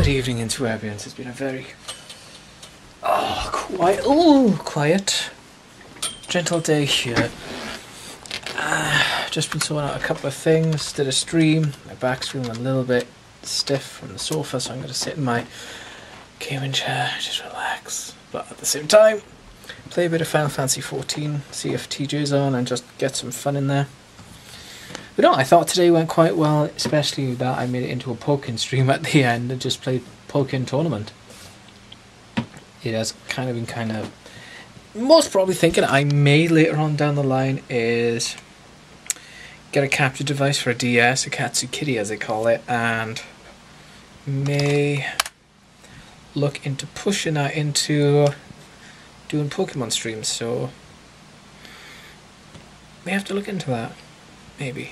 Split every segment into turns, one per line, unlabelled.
Good evening, Interwebians. It's been a very quiet, gentle day here. Just been sorting out a couple of things. Did a stream. My back's feeling a little bit stiff from the sofa, so I'm going to sit in my gaming chair, just relax. But at the same time, play a bit of Final Fantasy 14, see if TJ's on, and just get some fun in there. But no, I thought today went quite well, especially that I made it into a Pokken stream at the end and just played Pokken Tournament. It has been most probably thinking I may later on down the line is get a capture device for a DS, a Katsukity as they call it, and may look into pushing that into doing Pokemon streams, so may have to look into that. Maybe.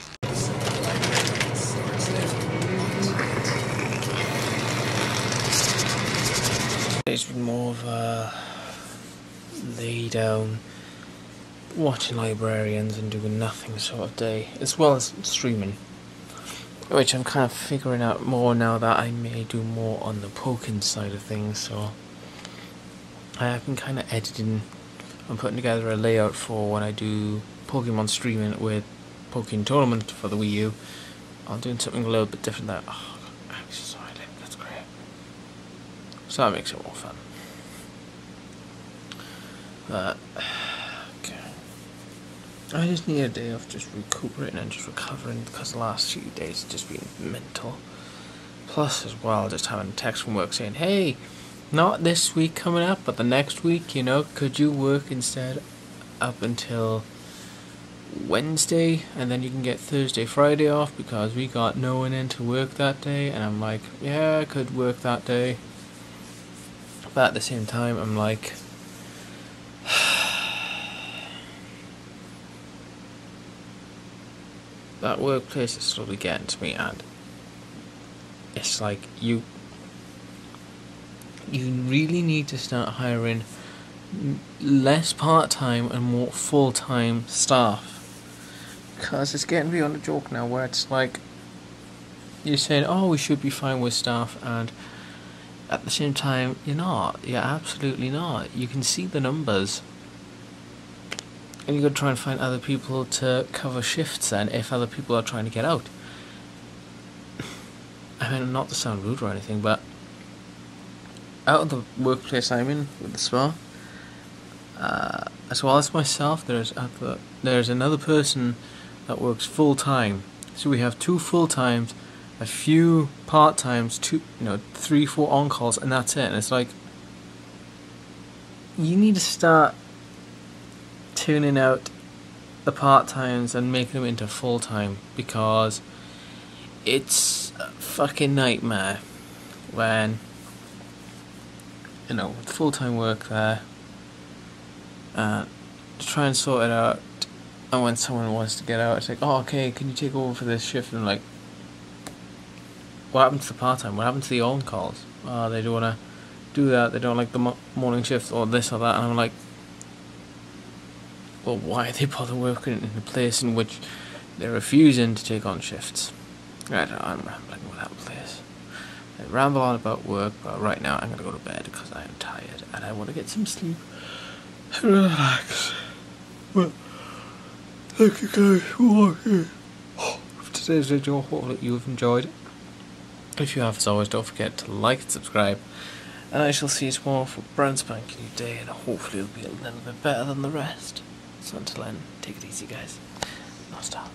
It's been more of a lay down, watching librarians and doing nothing sort of day, as well as streaming, which I'm kind of figuring out more now that I may do more on the Pokken side of things. So I have been kind of editing and putting together a layout for when I do Pokemon streaming with Pokken Tournament for the Wii U. I'm doing something a little bit different there. Oh, I'm so sorry, that's great. So that makes it more fun. But okay, I just need a day of just recuperating and just recovering, because the last few days have just been mental. Plus as well, just having a text from work saying, hey, not this week coming up, but the next week, you know, could you work instead up until Wednesday, and then you can get Thursday, Friday off, because we got no one in to work that day. And I'm like, yeah, I could work that day, but at the same time I'm like, that workplace is slowly getting to me, and it's like you really need to start hiring less part-time and more full-time staff. Because it's getting beyond a joke now, where it's like you're saying, oh, we should be fine with staff, and at the same time you're not. You're absolutely not. You can see the numbers, and you've got to try and find other people to cover shifts then if other people are trying to get out. I mean, not to sound rude or anything, but out of the workplace I'm in with the spa, as well as myself, there's another person that works full time. So we have 2 full times, a few part times, 3, 4 on calls, and that's it. And it's like, you need to start tuning out the part times and making them into full time, because it's a fucking nightmare when with full time work there, to try and sort it out. And when someone wants to get out, it's like, oh, okay, can you take over for this shift? And I'm like, what happened to the part-time? What happened to the on-calls? Oh, they don't want to do that. They don't like the morning shift or this or that. And I'm like, well, why are they bother working in a place in which they're refusing to take on shifts? Right, I'm rambling with that place. I ramble on about work, but right now I'm going to go to bed because I am tired and I want to get some sleep and relax. Well, thank you guys for watching today's video. Hopefully you've enjoyed it. If you have, as always, don't forget to like and subscribe, and I shall see you tomorrow for a brand spanking new day, and hopefully it'll be a little bit better than the rest. So until then, take it easy guys. No stop.